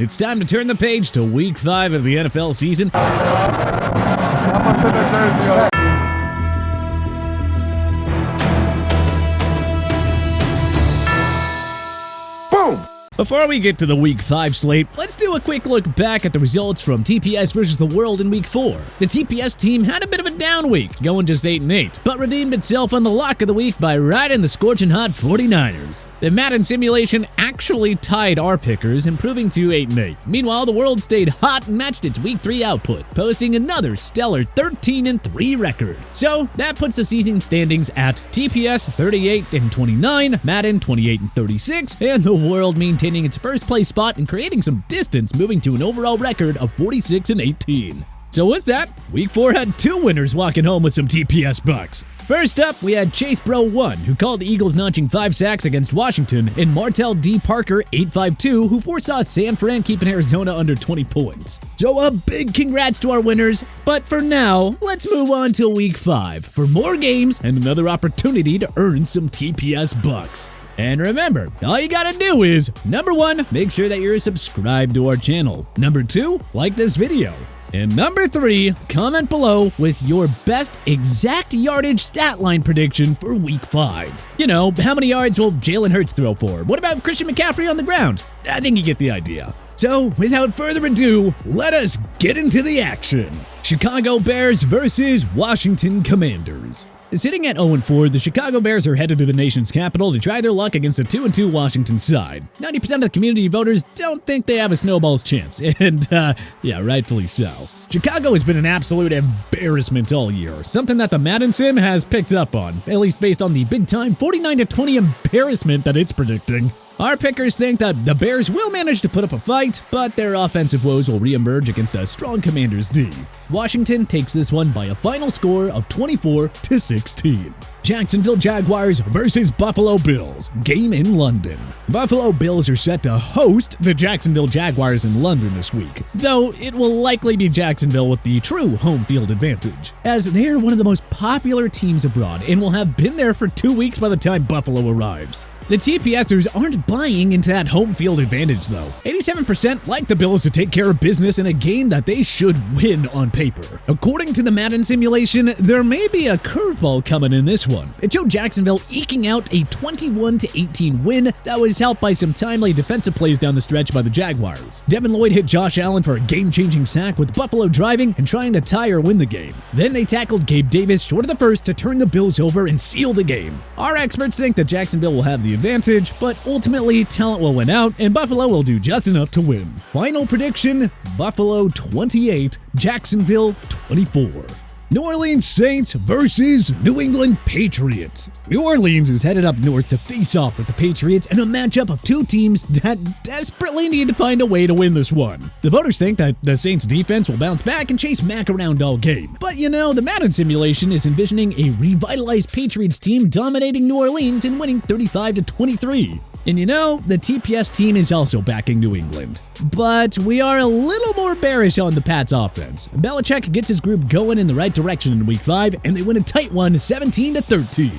It's time to turn the page to Week 5 of the NFL season. Boom! Before we get to the Week 5 slate, let's do a quick look back at the results from TPS versus the World in Week 4. The TPS team had a bit of a down week, going just 8-8, but redeemed itself on the lock of the week by riding the scorching hot 49ers. The Madden simulation actually tied our pickers, improving to 8-8. Meanwhile, the World stayed hot and matched its Week 3 output, posting another stellar 13-3 record. So that puts the season standings at TPS 38-29, Madden 28-36, and the World maintaining its first place spot and creating some distance, moving to an overall record of 46-18. So with that, Week 4 had two winners walking home with some TPS bucks. First up, we had Chase Bro 1, who called the Eagles notching 5 sacks against Washington, and Martell D. Parker 852, who foresaw San Fran keeping Arizona under 20 points. So a big congrats to our winners, but for now, let's move on to Week 5 for more games and another opportunity to earn some TPS bucks. And remember, all you gotta do is, number 1, make sure that you're subscribed to our channel. Number 2, like this video. And number 3, comment below with your best exact yardage stat line prediction for Week 5. You know, how many yards will Jalen Hurts throw for? What about Christian McCaffrey on the ground? I think you get the idea. So, without further ado, let us get into the action. Chicago Bears versus Washington Commanders. Sitting at 0-4, the Chicago Bears are headed to the nation's capital to try their luck against a 2-2 Washington side. 90% of the community voters don't think they have a snowball's chance, and yeah, rightfully so. Chicago has been an absolute embarrassment all year, something that the Madden sim has picked up on, at least based on the big-time 49-20 embarrassment that it's predicting. Our pickers think that the Bears will manage to put up a fight, but their offensive woes will reemerge against a strong Commanders D. Washington takes this one by a final score of 24-16. Jacksonville Jaguars versus Buffalo Bills, game in London. Buffalo Bills are set to host the Jacksonville Jaguars in London this week, though it will likely be Jacksonville with the true home field advantage, as they are one of the most popular teams abroad and will have been there for 2 weeks by the time Buffalo arrives. The TPSers aren't buying into that home field advantage, though. 87% like the Bills to take care of business in a game that they should win on paper. According to the Madden simulation, there may be a curveball coming in this one. It showed Jacksonville eking out a 21-18 win that was helped by some timely defensive plays down the stretch by the Jaguars. Devin Lloyd hit Josh Allen for a game-changing sack, with Buffalo driving and trying to tie or win the game. Then they tackled Gabe Davis short of the first to turn the Bills over and seal the game. Our experts think that Jacksonville will have the advantage, but ultimately talent will win out and Buffalo will do just enough to win. Final prediction, Buffalo 28, Jacksonville 24. New Orleans Saints versus New England Patriots. New Orleans is headed up north to face off with the Patriots in a matchup of two teams that desperately need to find a way to win this one. The voters think that the Saints defense will bounce back and chase Mac around all game. But you know, the Madden simulation is envisioning a revitalized Patriots team dominating New Orleans and winning 35-23. And you know, the TPS team is also backing New England. But we are a little more bearish on the Pats offense. Belichick gets his group going in the right direction in Week 5, and they win a tight one 17-13.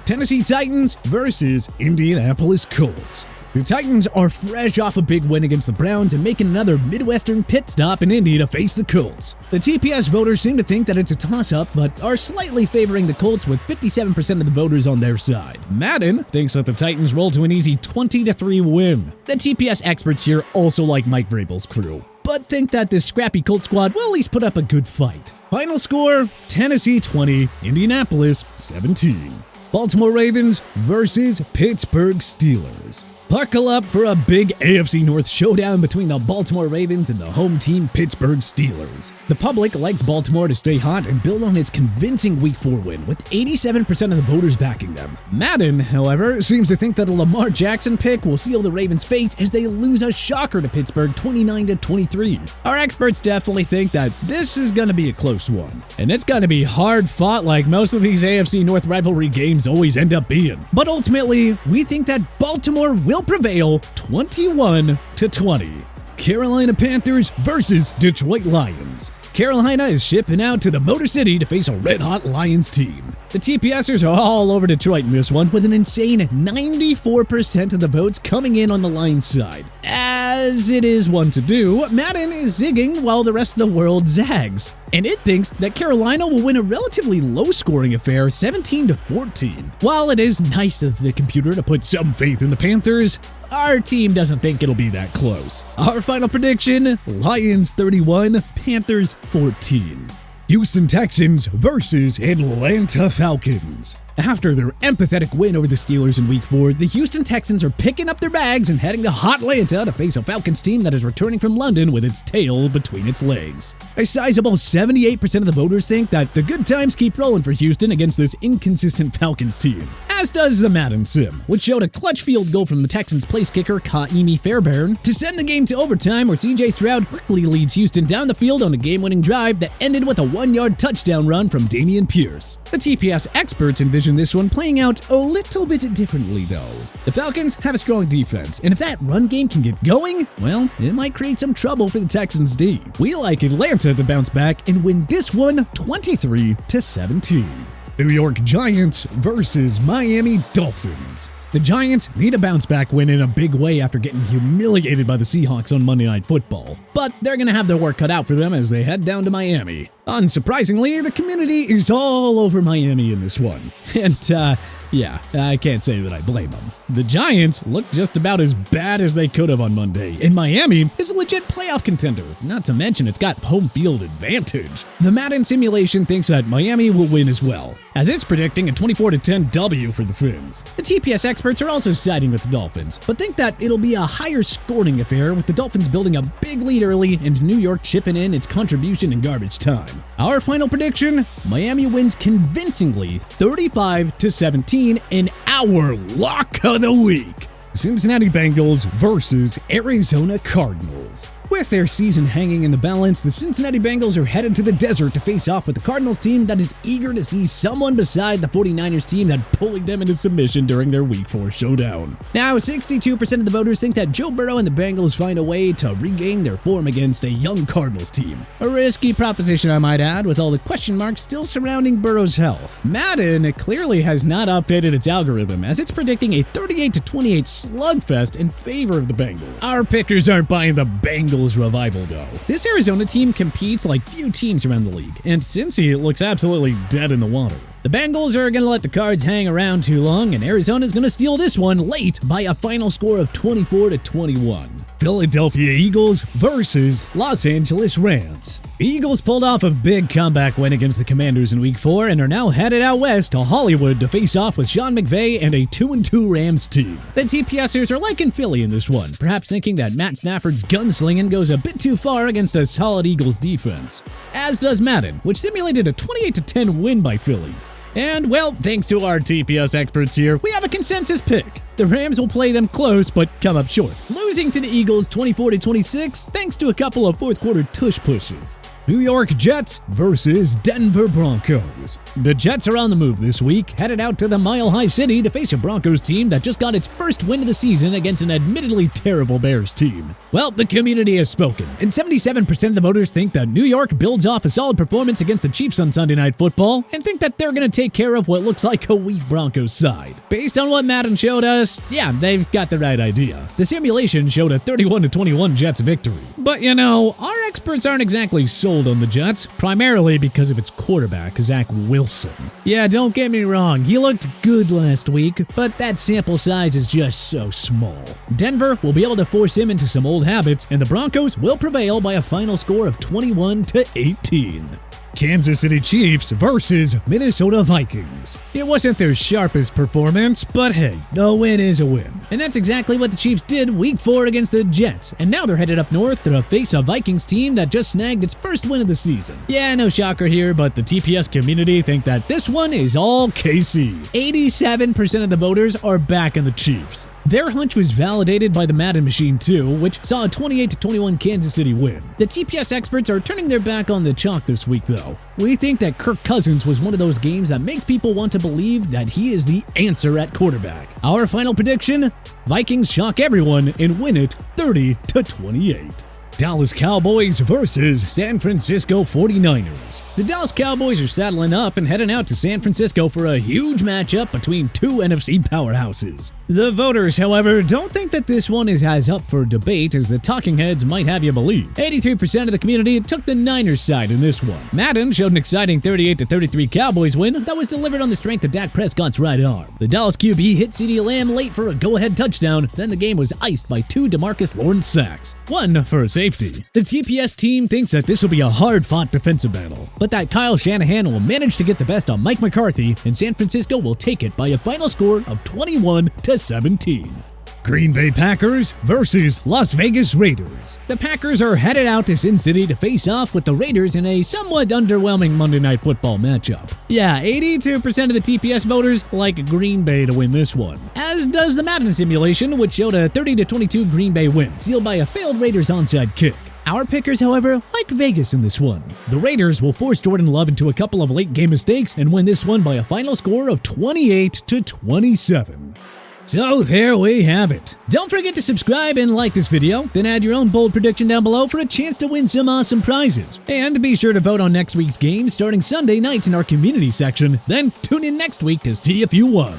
Tennessee Titans versus Indianapolis Colts. The Titans are fresh off a big win against the Browns and making another Midwestern pit stop in Indy to face the Colts. The TPS voters seem to think that it's a toss-up, but are slightly favoring the Colts with 57% of the voters on their side. Madden thinks that the Titans roll to an easy 20-3 win. The TPS experts here also like Mike Vrabel's crew, but think that this scrappy Colt squad will at least put up a good fight. Final score, Tennessee 20, Indianapolis 17. Baltimore Ravens versus Pittsburgh Steelers. Buckle up for a big AFC North showdown between the Baltimore Ravens and the home team Pittsburgh Steelers. The public likes Baltimore to stay hot and build on its convincing Week 4 win, with 87% of the voters backing them. Madden, however, seems to think that a Lamar Jackson pick will seal the Ravens' fate as they lose a shocker to Pittsburgh 29-23. Our experts definitely think that this is going to be a close one, and it's going to be hard fought like most of these AFC North rivalry games always end up being. But ultimately, we think that Baltimore will prevail 21-20. Carolina Panthers versus Detroit Lions. Carolina is shipping out to the Motor City to face a red-hot Lions team. The TPSers are all over Detroit in this one, with an insane 94% of the votes coming in on the Lions side. As it is one to do, Madden is zigging while the rest of the world zags. And it thinks that Carolina will win a relatively low-scoring affair 17-14. While it is nice of the computer to put some faith in the Panthers, our team doesn't think it'll be that close. Our final prediction, Lions 31, Panthers 14. Houston Texans versus Atlanta Falcons. After their empathetic win over the Steelers in Week 4, the Houston Texans are picking up their bags and heading to Hotlanta to face a Falcons team that is returning from London with its tail between its legs. A sizable 78% of the voters think that the good times keep rolling for Houston against this inconsistent Falcons team. As does the Madden sim, which showed a clutch field goal from the Texans place kicker Kaimi Fairbairn to send the game to overtime, where CJ Stroud quickly leads Houston down the field on a game-winning drive that ended with a 1-yard touchdown run from Dameon Pierce. The TPS experts envision this one playing out a little bit differently, though. The Falcons have a strong defense, and if that run game can get going, well, it might create some trouble for the Texans D. We like Atlanta to bounce back and win this one 23-17. New York Giants versus Miami Dolphins. The Giants need a bounce-back win in a big way after getting humiliated by the Seahawks on Monday Night Football. But they're going to have their work cut out for them as they head down to Miami. Unsurprisingly, the community is all over Miami in this one. And, yeah, I can't say that I blame them. The Giants look just about as bad as they could have on Monday, and Miami is a legit playoff contender, not to mention it's got home field advantage. The Madden simulation thinks that Miami will win as well, as it's predicting a 24-10 W for the Fins. The TPS experts are also siding with the Dolphins, but think that it'll be a higher scoring affair, with the Dolphins building a big lead early and New York chipping in its contribution in garbage time. Our final prediction, Miami wins convincingly 35-17 in our lock of the week. Cincinnati Bengals versus Arizona Cardinals. With their season hanging in the balance, the Cincinnati Bengals are headed to the desert to face off with the Cardinals team that is eager to see someone beside the 49ers team that bullied them into submission during their Week 4 showdown. Now, 62% of the voters think that Joe Burrow and the Bengals find a way to regain their form against a young Cardinals team. A risky proposition, I might add, with all the question marks still surrounding Burrow's health. Madden clearly has not updated its algorithm, as it's predicting a 38-28 slugfest in favor of the Bengals. Our pickers aren't buying the Bengals revival, though. This Arizona team competes like few teams around the league, and Cincy looks absolutely dead in the water. The Bengals are going to let the Cards hang around too long, and Arizona's going to steal this one late by a final score of 24-21. Philadelphia Eagles versus Los Angeles Rams. The Eagles pulled off a big comeback win against the Commanders in Week 4 and are now headed out west to Hollywood to face off with Sean McVay and a 2-2 Rams team. The TPSers are liking Philly in this one, perhaps thinking that Matt Stafford's gunslinging goes a bit too far against a solid Eagles defense. As does Madden, which simulated a 28-10 win by Philly. And, well, thanks to our TPS experts here, we have a consensus pick. The Rams will play them close, but come up short, losing to the Eagles 24-26 thanks to a couple of fourth-quarter tush pushes. New York Jets versus Denver Broncos. The Jets are on the move this week, headed out to the Mile High City to face a Broncos team that just got its first win of the season against an admittedly terrible Bears team. Well, the community has spoken, and 77% of the voters think that New York builds off a solid performance against the Chiefs on Sunday Night Football, and think that they're going to take care of what looks like a weak Broncos side. Based on what Madden showed us, yeah, they've got the right idea. The simulation showed a 31-21 Jets victory. But you know, our experts aren't exactly sold on the Jets, primarily because of its quarterback, Zach Wilson. Yeah, don't get me wrong, he looked good last week, but that sample size is just so small. Denver will be able to force him into some old habits, and the Broncos will prevail by a final score of 21-18. Kansas City Chiefs versus Minnesota Vikings. It wasn't their sharpest performance, but hey, a win is a win. And that's exactly what the Chiefs did Week 4 against the Jets, and now they're headed up north to face a Vikings team that just snagged its first win of the season. Yeah, no shocker here, but the TPS community think that this one is all KC. 87% of the voters are back on the Chiefs. Their hunch was validated by the Madden machine too, which saw a 28-21 Kansas City win. The TPS experts are turning their back on the chalk this week though. We think that Kirk Cousins was one of those games that makes people want to believe that he is the answer at quarterback. Our final prediction, Vikings shock everyone and win it 30-28. Dallas Cowboys versus San Francisco 49ers. The Dallas Cowboys are saddling up and heading out to San Francisco for a huge matchup between two NFC powerhouses. The voters, however, don't think that this one is as up for debate as the talking heads might have you believe. 83% of the community took the Niners side in this one. Madden showed an exciting 38-33 Cowboys win that was delivered on the strength of Dak Prescott's right arm. The Dallas QB hit CeeDee Lamb late for a go-ahead touchdown, then the game was iced by two DeMarcus Lawrence sacks, one for a safety. The TPS team thinks that this will be a hard-fought defensive battle, but that Kyle Shanahan will manage to get the best on Mike McCarthy, and San Francisco will take it by a final score of 21-17. Green Bay Packers versus Las Vegas Raiders. The Packers are headed out to Sin City to face off with the Raiders in a somewhat underwhelming Monday Night Football matchup. Yeah, 82% of the TPS voters like Green Bay to win this one, as does the Madden simulation, which showed a 30-22 Green Bay win, sealed by a failed Raiders onside kick. Our pickers, however, like Vegas in this one. The Raiders will force Jordan Love into a couple of late-game mistakes and win this one by a final score of 28-27. So there we have it. Don't forget to subscribe and like this video, then add your own bold prediction down below for a chance to win some awesome prizes. And be sure to vote on next week's game starting Sunday nights in our community section, then tune in next week to see if you won.